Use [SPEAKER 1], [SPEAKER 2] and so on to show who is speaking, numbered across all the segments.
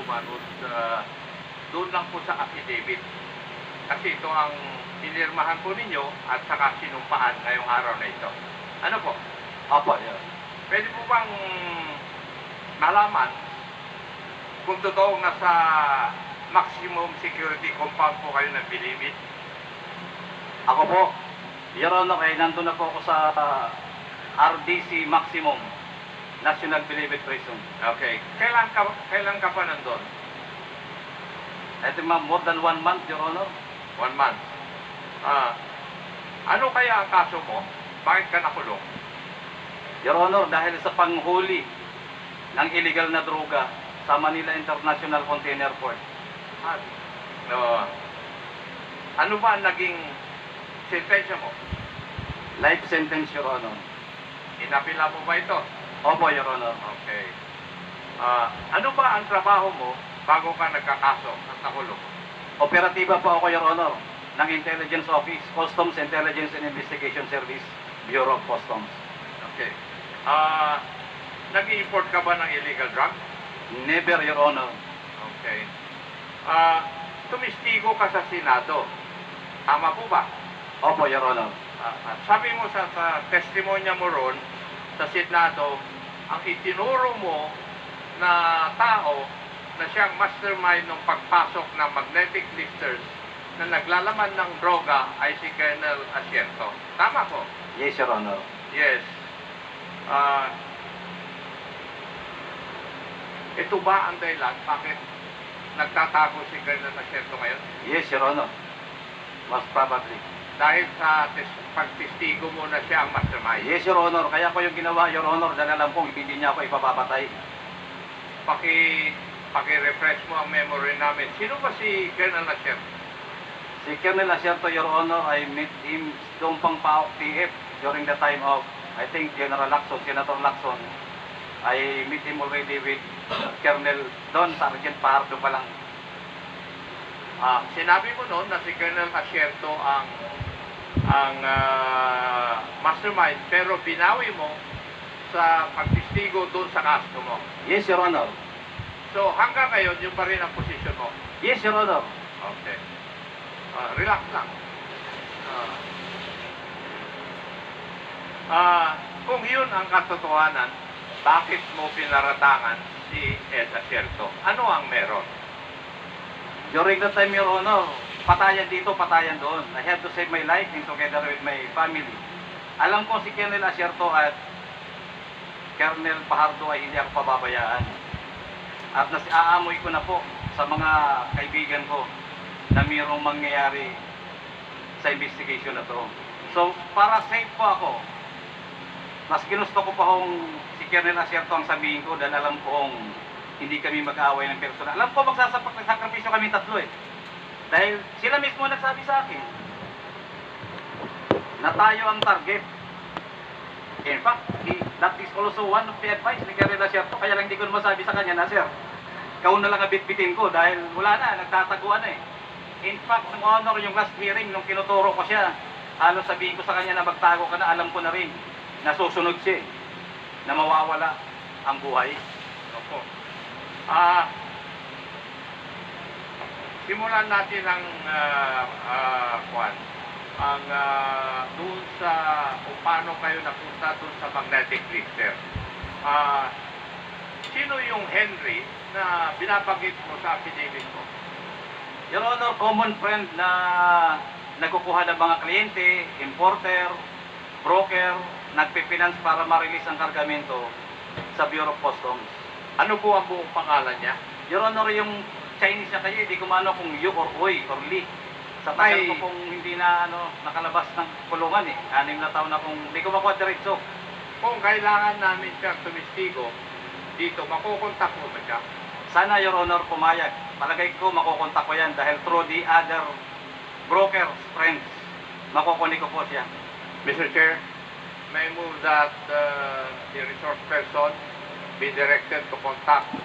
[SPEAKER 1] sumanod doon lang po sa affidavit. Kasi ito ang pinirmahan po ninyo at saka sinumpaan ngayong araw na ito. Ano po?
[SPEAKER 2] Opo, yun.
[SPEAKER 1] Pwede po bang malaman kung totoong nasa maximum security compound po kayo ng Bilibid?
[SPEAKER 2] Ako po, Your Honor, ay nandun na po ako sa RDC Maximum, National Bilibid Prison.
[SPEAKER 1] Okay. Kailan ka pa nandun?
[SPEAKER 2] I think more than 1 month, Your Honor.
[SPEAKER 1] 1 month. Ano kaya ang kaso mo? Bakit ka nakulong?
[SPEAKER 2] Your Honor, dahil sa panghuli ng illegal na droga sa Manila International Container Port.
[SPEAKER 1] Ano ba ang naging sentensya mo?
[SPEAKER 2] Life sentence, Your Honor.
[SPEAKER 1] Inapila mo ba ito?
[SPEAKER 2] Opo, Your Honor.
[SPEAKER 1] Okay. Ano ba ang trabaho mo bago ka nagkakaso at nakulong?
[SPEAKER 2] Operatiba po ako, Your Honor, ng Intelligence Office, Customs Intelligence and Investigation Service, Bureau of Customs.
[SPEAKER 1] Okay. Nag-i-import ka ba ng illegal drug?
[SPEAKER 2] Never, Your Honor.
[SPEAKER 1] Okay. Tumistigo ka sa Senado. Tama po ba?
[SPEAKER 2] Opo, Your Honor.
[SPEAKER 1] Sabi mo sa testimonya mo ron sa Senado, ang itinuro mo na tao na siyang mastermind ng pagpasok ng magnetic lifters na naglalaman ng droga ay si Colonel Asierto. Tama po?
[SPEAKER 2] Yes, Your Honor.
[SPEAKER 1] Yes. Ito ba ang dahilan bakit nagtatago si Colonel Asierto ngayon?
[SPEAKER 2] Yes, Your Honor. Most probably.
[SPEAKER 1] Dahil sa pagtistigo mo na siya ang mastermind.
[SPEAKER 2] Yes, Your Honor. Kaya ko yung ginawa, Your Honor, dahil alam kong hindi niya ako ipapapatay.
[SPEAKER 1] Paki-refresh mo ang memory namin. Sino ba si Colonel Asierto?
[SPEAKER 2] Si Colonel Asierto, Your Honor, I met him doon pang PAOK TF during the time of, I think, General Lacson, Senator Lacson. I met him already with Colonel Don, Sergeant Pahardo pa lang.
[SPEAKER 1] Sinabi mo noon na si Colonel Asierto ang mastermind, pero binawi mo sa pagtistigo doon sa kaso mo.
[SPEAKER 2] Yes, Your Honor.
[SPEAKER 1] So hanggang ngayon, yung pa rin ang posisyon mo?
[SPEAKER 2] Yes, Your Honor.
[SPEAKER 1] Okay. Relax lang. Kung yun ang katotohanan, bakit mo pinaratangan si Ed Asierto? Ano ang meron?
[SPEAKER 2] During the time, Your Honor, patayan dito, patayan doon. I had to save my life and together with my family. Alam ko si Colonel Asierto at Colonel Pahardo ay hindi ako pababayaan. At aamoy ko na po sa mga kaibigan ko na mayroong mangyayari sa investigation na to. So, para safe po ako, mas ginusto ko pa hong si Colonel Asierto ang sabihin ko dahil alam kong hindi kami mag-aaway ng personal. Alam ko magsasakripisyo kami tatlo eh. Dahil sila mismo nagsabi sa akin na tayo ang target. In fact, that is also one of the advice ni Colonel Asierto. Kaya lang hindi ko masabi sa kanya na, sir, ikaw na lang abit-bitin ko dahil wala na, nagtataguan na eh. In fact, nung honor, yung last hearing, nung kinuturo ko siya, halos sabihin ko sa kanya na magtago ka na, alam ko na rin, nasusunod siya, na mawawala ang buhay.
[SPEAKER 1] Opo. Simulan natin ang doon sa kung paano kayo napunta doon sa magnetic lifter. Sino yung Henry na binabanggit mo sa affidavit mo?
[SPEAKER 2] Your Honor, common friend na nagkukuha ng mga kliyente, importer, broker, nagpipinance para ma-release ang kargamento sa Bureau of Customs.
[SPEAKER 1] Ano po ang buong pangalan niya?
[SPEAKER 2] Your Honor, yung Chinese niya kayo, hindi ko maano kung Yu or Uy or Li. Sa tagal ko kung hindi na nakalabas ng kulungan eh. 6 na taon na kung hindi ko makuha diretso.
[SPEAKER 1] Kung kailangan namin siyang tumistigo dito, makukontak mo ba siya?
[SPEAKER 2] Sana, Your Honor, pumayag. Palagay ko makukontak ko yan dahil through the other brokers, friends, makukunik ko po siya.
[SPEAKER 1] Mr. Chair, may move that the resource person be directed to contact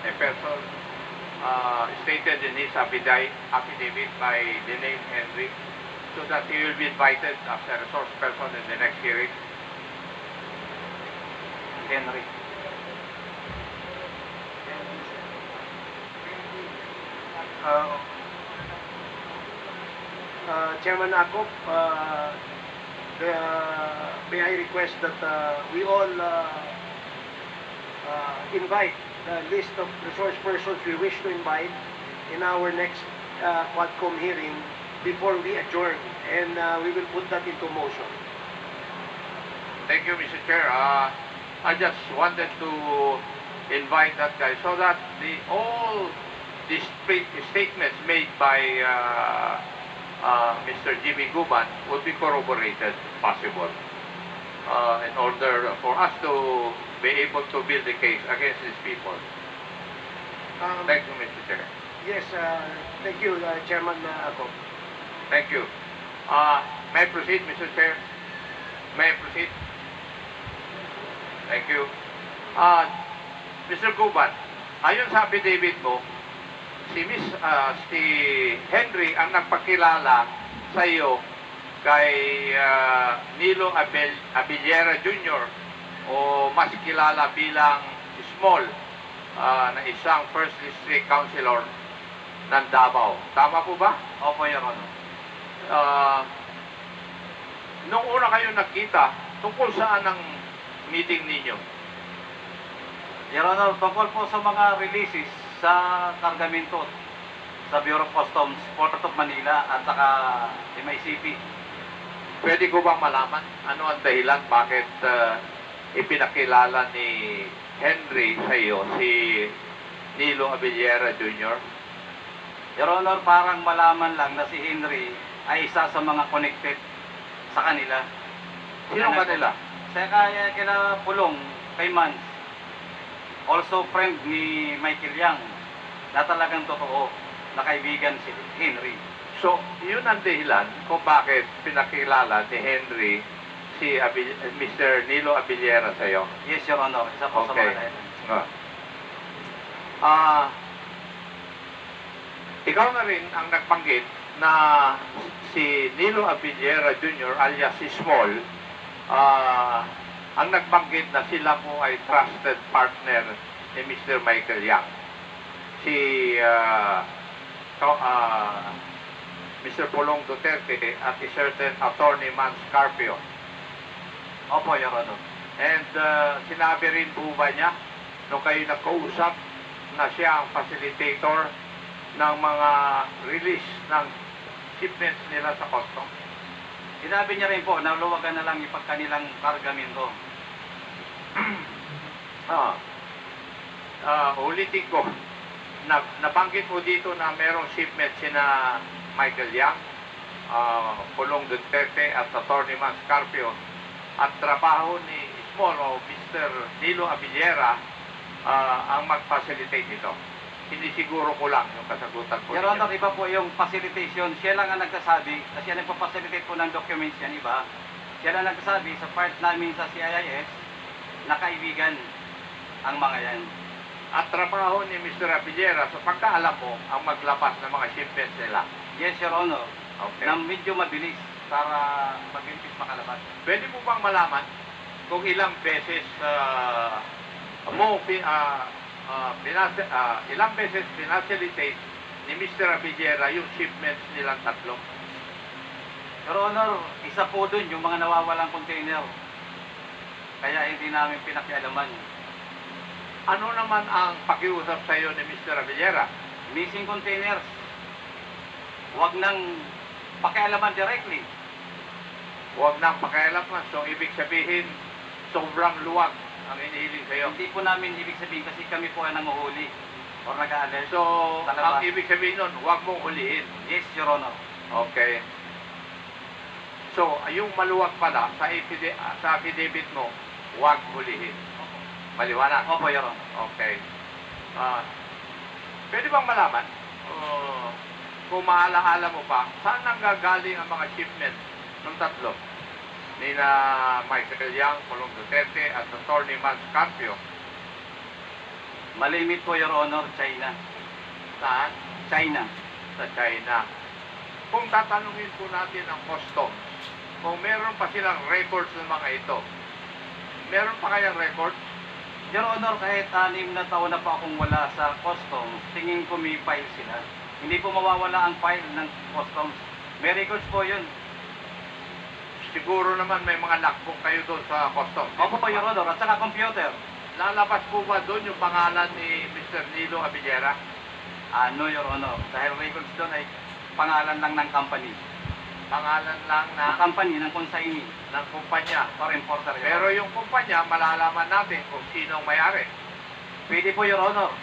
[SPEAKER 1] a person stated in his affidavit by the name Henry, so that he will be invited as a resource person in the next hearing.
[SPEAKER 2] Henry.
[SPEAKER 3] Chairman Akop, may I request that we all invite the list of resource persons we wish to invite in our next Quadcom hearing before we adjourn, and we will put that into motion.
[SPEAKER 1] Thank you, Mr. Chair. I just wanted to invite that guy so that all the statements made by Mr. Jimmy Guban would be corroborated, if possible, in order for us to be able to build a case against these people. Thank you, Mr. Chair.
[SPEAKER 3] Yes, thank you, Chairman Akop.
[SPEAKER 1] Thank you. May I proceed, Mr. Chair? May I proceed? Thank you. Mr. Guban, ayon sa affidavit mo, si Henry ang nagpakilala sa iyo kay Nilo Abellera Jr. o mas kilala bilang Small na isang First District Councilor ng Davao. Tama po ba?
[SPEAKER 2] Opo, Your Honor.
[SPEAKER 1] Nung una kayo nagkita, tungkol saan ang meeting ninyo?
[SPEAKER 2] Your Honor, tungkol po sa mga releases sa kargamento sa Bureau of Customs, Port of Manila at saka MICP.
[SPEAKER 1] Pwede ko bang malaman ano ang dahilan bakit ipinakilala ni Henry sa iyo si Nilo Abellera Jr.?
[SPEAKER 2] Your Honor, parang malaman lang na si Henry ay isa sa mga connected sa kanila.
[SPEAKER 1] Sino kanila?
[SPEAKER 2] Sa kaya kila Pulong, kay Mans. Also friend ni Michael Yang na talagang totoo na kaibigan si Henry.
[SPEAKER 1] So, yun ang dahilan kung bakit pinakilala ni Henry si Mr. Nilo Abellera sa iyo.
[SPEAKER 2] Yes, Your Honor. Isa po sa
[SPEAKER 1] Okay.
[SPEAKER 2] mga dahilan.
[SPEAKER 1] Ikaw na rin ang nagbanggit na si Nilo Abellera Jr. alias si Small ang nagbanggit na sila po ay trusted partner ni Mr. Michael Yang. Si Mr. Pulong Duterte at a certain attorney Mans Carpio.
[SPEAKER 2] Opo, Your Honor.
[SPEAKER 1] And sinabi rin po ba niya nung kayo nagkausap na siya ang facilitator ng mga release ng shipments nila sa customs?
[SPEAKER 2] Sinabi niya rin po na luwagan na lang ipagkanilang kargamento.
[SPEAKER 1] Ulitin ko, nabanggit mo dito na merong shipment sina Michael Yang, Pulong Duterte at Atty. Mans Carpio, at trabaho ni Small o Mr. Nilo Abellera ang mag-facilitate nito. Hindi siguro ko lang yung kasagutan ko.
[SPEAKER 2] Your Honor, iba po yung facilitation. Siya lang ang nagsasabi, kasi siya nagpa-facilitate po ng documents yan, iba. Siya lang nagsasabi sa part namin sa CIS na kaibigan ang mga yan.
[SPEAKER 1] At trabaho ni Mr. Abellera sa pagkaalam mo ang maglabas ng mga shipments nila.
[SPEAKER 2] Yes, Your Honor.
[SPEAKER 1] Okay.
[SPEAKER 2] Na medyo mabilis para mag-impis makalabas.
[SPEAKER 1] Pwede mo bang malaman kung ilang beses ilang beses pinacilitate ni Mr. Abellera yung shipments nilang tatlo?
[SPEAKER 2] Your Honor, isa po dun yung mga nawawalang container. Kaya hindi namin pinakialaman.
[SPEAKER 1] Ano naman ang pakiusap sa iyo ni Mr. Abellera?
[SPEAKER 2] Missing containers. Huwag nang pakialaman directly.
[SPEAKER 1] Huwag nang pakialaman. So, ibig sabihin, sobrang luwag ang inihiling sa iyo.
[SPEAKER 2] Hindi po namin ibig sabihin kasi kami po ay nanguhuli or nag-aalert.
[SPEAKER 1] So,
[SPEAKER 2] sa labas.
[SPEAKER 1] ang ibig sabihin nun, huwag mong hulihin.
[SPEAKER 2] Yes, Your Honor.
[SPEAKER 1] Okay. So, yung maluwag pala, sa affidavit mo, huwag hulihin. Maliwanag?
[SPEAKER 2] Opo, Your Honor.
[SPEAKER 1] Okay. Pwede bang malaman, kung maalaala mo pa, saan nanggagaling ang mga shipment ng tatlo? Ni na Michael Yang, Pulong Duterte, at Atty. Mans Carpio.
[SPEAKER 2] Malimit po, Your Honor, China.
[SPEAKER 1] Saan?
[SPEAKER 2] China.
[SPEAKER 1] Sa China. Kung tatanungin po natin ang customs, kung meron pa silang records ng mga ito, meron pa kayang records?
[SPEAKER 2] Your Honor, kahit 6 na taon na po akong wala sa customs, tingin ko may file sila. Hindi po mawawala ang file ng customs. May records po yun.
[SPEAKER 1] Siguro naman may mga logbook kayo doon sa customs.
[SPEAKER 2] Opo po, Your Honor, at saka computer.
[SPEAKER 1] Lalabas po ba doon yung pangalan ni Mr. Nilo Abillera?
[SPEAKER 2] No, Your Honor. Dahil records doon ay pangalan lang ng company.
[SPEAKER 1] Pangalan lang
[SPEAKER 2] Ng company, ng consignee,
[SPEAKER 1] ng kumpanya.
[SPEAKER 2] or importer, Your
[SPEAKER 1] Pero
[SPEAKER 2] Honor.
[SPEAKER 1] yung kumpanya, malalaman natin kung sino ang may-ari.
[SPEAKER 2] Pwede po, Your Honor.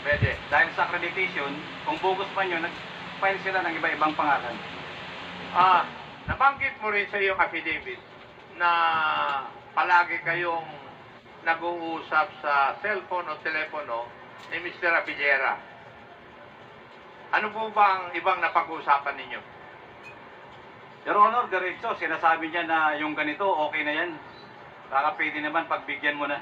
[SPEAKER 1] Pwede.
[SPEAKER 2] Dahil sa accreditation, kung bogus man yun, nag-file sila ng iba-ibang pangalan.
[SPEAKER 1] Nabanggit mo rin sa iyong affidavit na palagi kayong nag-uusap sa cellphone o telepono ni Mr. Abillera. Ano po ba ang ibang napag-uusapan ninyo?
[SPEAKER 2] Your Honor, diretso, sinasabi niya na yung ganito, okay na yan. Baka pwede naman pagbigyan mo na.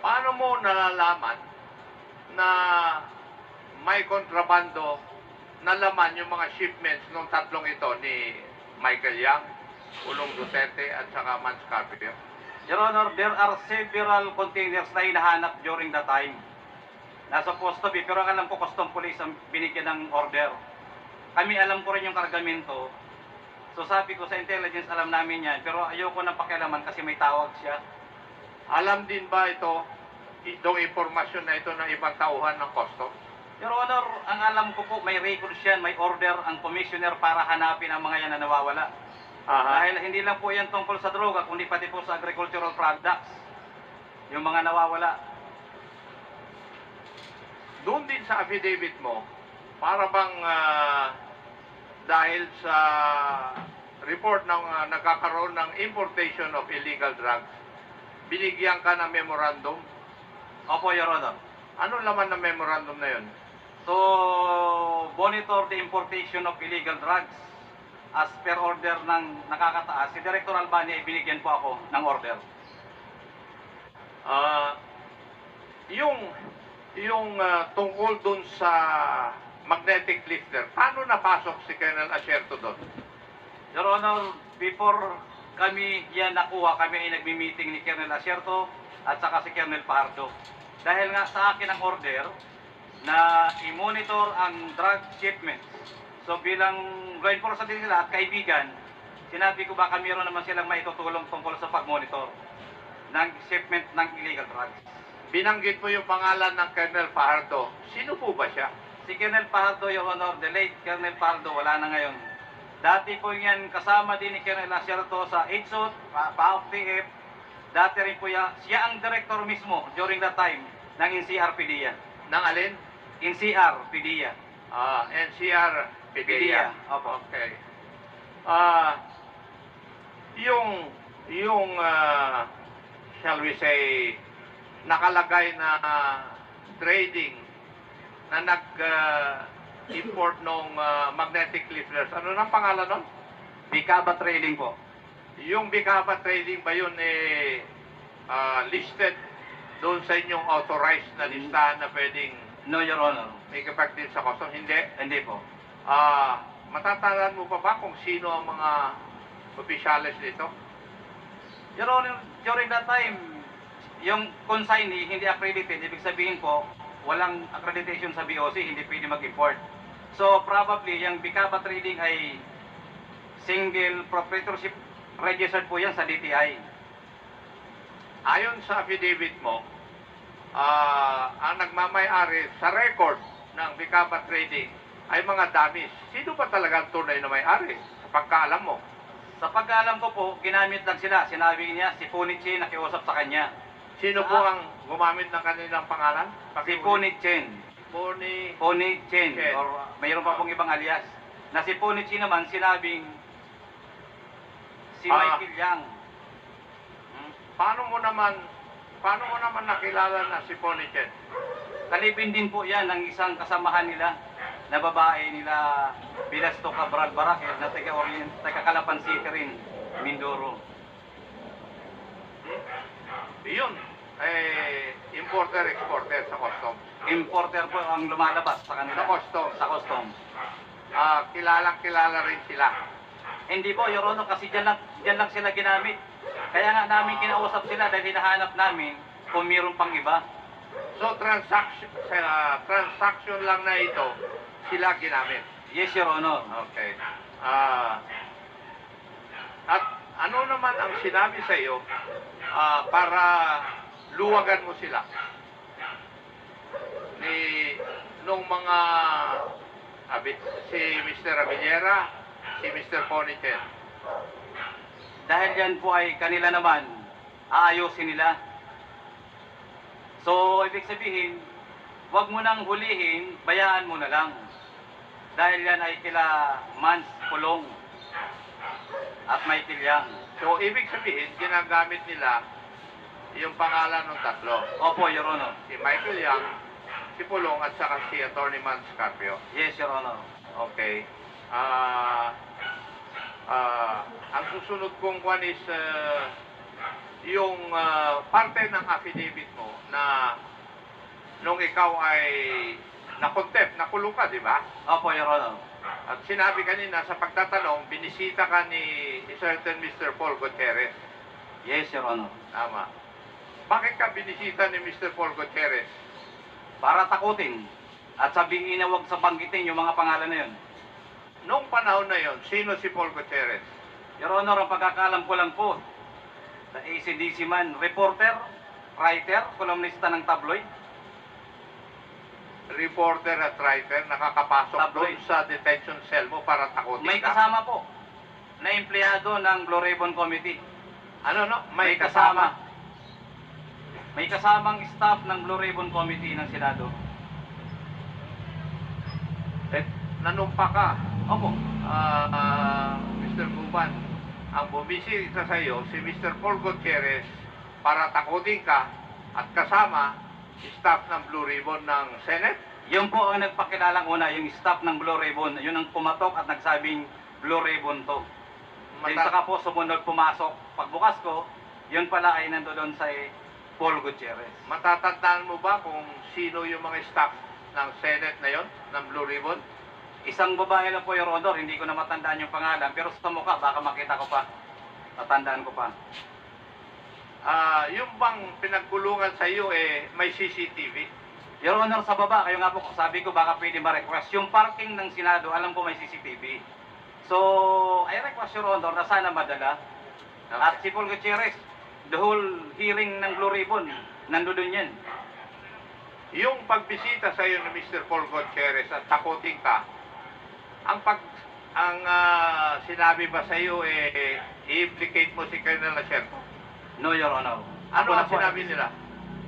[SPEAKER 1] Paano mo nalalaman na may kontrabando na laman yung mga shipments ng tatlong ito ni Michael Yang, Ulong Duterte at saka Mans Carpio?
[SPEAKER 2] Your Honor, there are several containers na hinahanap during the time. Nasa posto B, pero ang alam ko, custom police ang binigyan ng order. Kami alam ko rin yung kargamento. So sabi ko sa intelligence, alam namin yan, pero ayoko nang pakialaman kasi may tawag siya.
[SPEAKER 1] Alam din ba itong impormasyon na ito ng ibang tauhan ng customs?
[SPEAKER 2] Your Honor, ang alam ko po, may records yan, may order ang commissioner para hanapin ang mga yan na nawawala. Dahil hindi lang po yan tungkol sa droga, kundi pati po sa agricultural products. Yung mga nawawala.
[SPEAKER 1] Doon din sa affidavit mo, para bang dahil sa report ng nagkakaroon ng importation of illegal drugs, binigyan ka ng memorandum?
[SPEAKER 2] Opo, Your Honor.
[SPEAKER 1] Ano laman ng memorandum na yun?
[SPEAKER 2] To monitor the importation of illegal drugs as per order ng nakakataas, si Director Albani ay binigyan po ako ng order.
[SPEAKER 1] Yung tungkol dun sa magnetic lifter, paano napasok si Colonel Asierto doon?
[SPEAKER 2] Your Honor, before kami yan nakuha, kami ay nagmi-meeting ni Colonel Asierto at saka si Colonel Pardo. Dahil nga sa akin ang order na i-monitor ang drug shipments. So bilang law enforcement din sila at kaibigan, sinabi ko baka mayroon naman silang maitutulong tungkol sa pag-monitor ng shipment ng illegal drugs.
[SPEAKER 1] Binanggit mo yung pangalan ng Colonel Fajardo. Sino po ba siya?
[SPEAKER 2] Si Colonel Fajardo, Your Honor, the late Colonel Fajardo, wala na ngayon. Dati po yan, kasama din ni Colonel Asierto sa ITSOT, PAOK TF. Dati rin po siya ang director mismo during that time ng NCR PDEA.
[SPEAKER 1] Ng alin?
[SPEAKER 2] NCR PDEA.
[SPEAKER 1] NCR PDEA.
[SPEAKER 2] Opo.
[SPEAKER 1] Okay. Yung shall we say, nakalagay na trading na nag-import ng magnetic lifters. Ano nang pangalan nun?
[SPEAKER 2] Bicaba Trading po.
[SPEAKER 1] Yung Bicaba Trading ba yun listed doon sa inyong authorized na listahan na pwedeng
[SPEAKER 2] No, Your Honor.
[SPEAKER 1] may kapatid sa customs? Hindi.
[SPEAKER 2] Hindi po.
[SPEAKER 1] Matatandaan mo pa ba kung sino ang mga opisyalis dito?
[SPEAKER 2] Your Honor, during that time, yung consignee hindi accredited, ibig sabihin po, walang accreditation sa BOC, hindi pwede mag-import. So probably, yung Bicaba Trading ay single proprietorship registered po yan sa DTI.
[SPEAKER 1] Ayon sa affidavit mo, ang nagmamay-ari sa record ng Bicaba Trading ay mga damis. Sino ba talaga ang tunay na may-ari? Sa pagkaalam mo.
[SPEAKER 2] Sa pagkaalam ko po, ginamit lang sila. Sinabi niya, si Punichi nakiusap sa kanya.
[SPEAKER 1] Sino po ang gumamit ng kanilang pangalan?
[SPEAKER 2] Si Punichi. Punichi.
[SPEAKER 1] Chen.
[SPEAKER 2] Or mayroon pa pong ibang alias. Na si Punichi naman, sinabing si Michael Yang.
[SPEAKER 1] Paano mo naman nakilala na si Ponichen?
[SPEAKER 2] Kalibin din po yan ng isang kasamahan nila na babae nila Bilasto Cabral Barakel na taga Calapan City rin, Mindoro.
[SPEAKER 1] Yun, importer-exporter sa customs.
[SPEAKER 2] Importer po ang lumalabas sa kanila.
[SPEAKER 1] Sa customs.
[SPEAKER 2] Sa customs.
[SPEAKER 1] Kilalang-kilala rin sila.
[SPEAKER 2] Hindi po, Your Honor, kasi dyan lang sila ginamit. Kaya nga namin kinausap sila dahil hinahanap namin kung mayroon pang iba.
[SPEAKER 1] So transaction lang na ito sila ginamit.
[SPEAKER 2] Yes, Your Honor.
[SPEAKER 1] Okay. At ano naman ang sinabi sa iyo para luwagan mo sila? Nung mga si Mr. Avillera, si Mr. Ponichen.
[SPEAKER 2] Dahil yan po ay kanila naman, aayusin nila. So, ibig sabihin, wag mo nang hulihin, bayaan mo na lang. Dahil yan ay kila Mans Kulong at Michael Yang.
[SPEAKER 1] So, ibig sabihin, ginagamit nila yung pangalan ng tatlo.
[SPEAKER 2] Opo, Your Honor.
[SPEAKER 1] Si Michael Yang, si Pulong, at saka si Atty. Mans Carpio.
[SPEAKER 2] Yes, Your Honor.
[SPEAKER 1] Okay. Ang susunod kong kwan is yung parte ng affidavit mo na nung ikaw ay na-contempt, nakulong ka, di ba?
[SPEAKER 2] Opo, Your Honor.
[SPEAKER 1] At sinabi kanina sa pagtatanong, binisita ka ni certain Mr. Paul Gutierrez.
[SPEAKER 2] Yes, Your Honor.
[SPEAKER 1] Tama. Bakit ka binisita ni Mr. Paul Gutierrez?
[SPEAKER 2] Para takutin at sabihin na huwag sa banggitin yung mga pangalan na yun.
[SPEAKER 1] Noong panahon na yon, sino si Paul Gutierrez?
[SPEAKER 2] Your Honor, ang pagkakalam ko lang po, the ACDC man, reporter, writer, kolumnista ng tabloid.
[SPEAKER 1] Reporter at writer, nakakapasok doon
[SPEAKER 2] Tabloid.
[SPEAKER 1] sa detention cell mo para takutin
[SPEAKER 2] May
[SPEAKER 1] ka.
[SPEAKER 2] kasama po na empleyado ng Blue Ribbon Committee.
[SPEAKER 1] Ano no?
[SPEAKER 2] May kasama. May kasamang staff ng Blue Ribbon Committee ng Senado.
[SPEAKER 1] Eh, nanumpa ka.
[SPEAKER 2] Opo.
[SPEAKER 1] Mr. Guban, ang bumisita sa iyo, si Mr. Paul Gutierrez, para takutin ka at kasama staff ng Blue Ribbon ng Senate.
[SPEAKER 2] Yun po ang nagpakilalang una, yung staff ng Blue Ribbon. Yun ang pumatok at nagsabing Blue Ribbon to. Then saka po sumunod pumasok. Pagbukas ko, yun pala ay nandoon sa Paul Gutierrez.
[SPEAKER 1] Matatandaan mo ba kung sino yung mga staff ng Senate na yon, ng Blue Ribbon?
[SPEAKER 2] Isang babae lang po, Your Honor, hindi ko na matandaan yung pangalan, pero sa mukha, baka makita ko pa. Matandaan ko pa.
[SPEAKER 1] Yung bang pinagkulungan sa iyo, may CCTV?
[SPEAKER 2] Your Honor, sa baba, kayo nga po sabi ko, baka pwede ma-request. Yung parking ng Senado, alam ko may CCTV. So, I request, Your Honor, na sana madala. At si Paul Gutierrez, the whole hearing ng Blue Ribbon, nandoon yan.
[SPEAKER 1] Yung pagbisita sa iyo ni Mr. Paul Gutierrez at takutin ka, ang sinabi ba sa iyo, i-implicate mo si Colonel Acerto?
[SPEAKER 2] No, Your Honor.
[SPEAKER 1] Ano
[SPEAKER 2] Ako na
[SPEAKER 1] ang
[SPEAKER 2] po-
[SPEAKER 1] sinabi nila?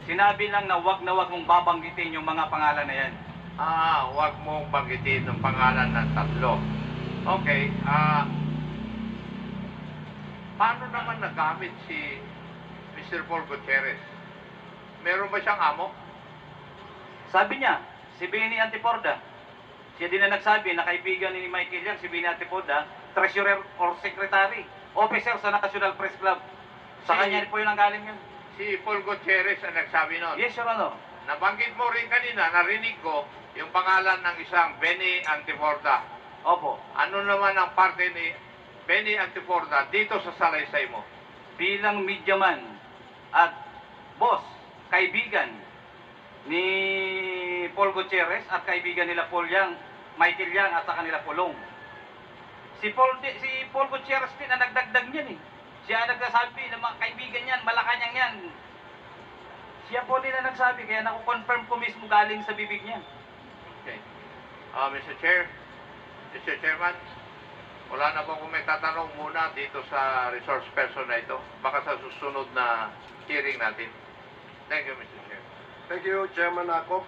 [SPEAKER 2] Sinabi lang na wag mong babanggitin yung mga pangalan na yan.
[SPEAKER 1] Huwag mong banggitin ng pangalan ng tatlo. Okay, paano naman nagamit si Mr. Paul Gutierrez? Meron ba siyang amo?
[SPEAKER 2] Sabi niya, si Benny Antiporda. Siya din na nagsabi na kaibigan ni Michael Yang, si Benny Antiporda, treasurer or secretary, officer sa National Press Club. Sa kanya po yun ang galing yun.
[SPEAKER 1] Si Paul Gutierrez ang nagsabi nun.
[SPEAKER 2] Yes, Your Honor.
[SPEAKER 1] Nabanggit mo rin kanina, narinig ko, yung pangalan ng isang Benny Antiporda.
[SPEAKER 2] Opo.
[SPEAKER 1] Ano naman ang parte ni Benny Antiporda dito sa salaysay mo?
[SPEAKER 2] Bilang mediaman at boss, kaibigan ni Paul Gutierrez at kaibigan nila Paul Yang, Michael Yang at sa kanila Pulong. Si Paul Gutierrez din ang nagdagdag niyan eh. Siya ang nagsasabi ng mga kaibigan niyan, Malacanang yan. Siya po din ang nagsabi, kaya naku-confirm ko mismo galing sa bibig niya.
[SPEAKER 1] Okay. Mr. Chairman, wala na po kung may tatanong muna dito sa resource person na ito. Baka sa susunod na hearing natin. Thank you, Mr. Chair.
[SPEAKER 3] Thank you, Chairman Akop.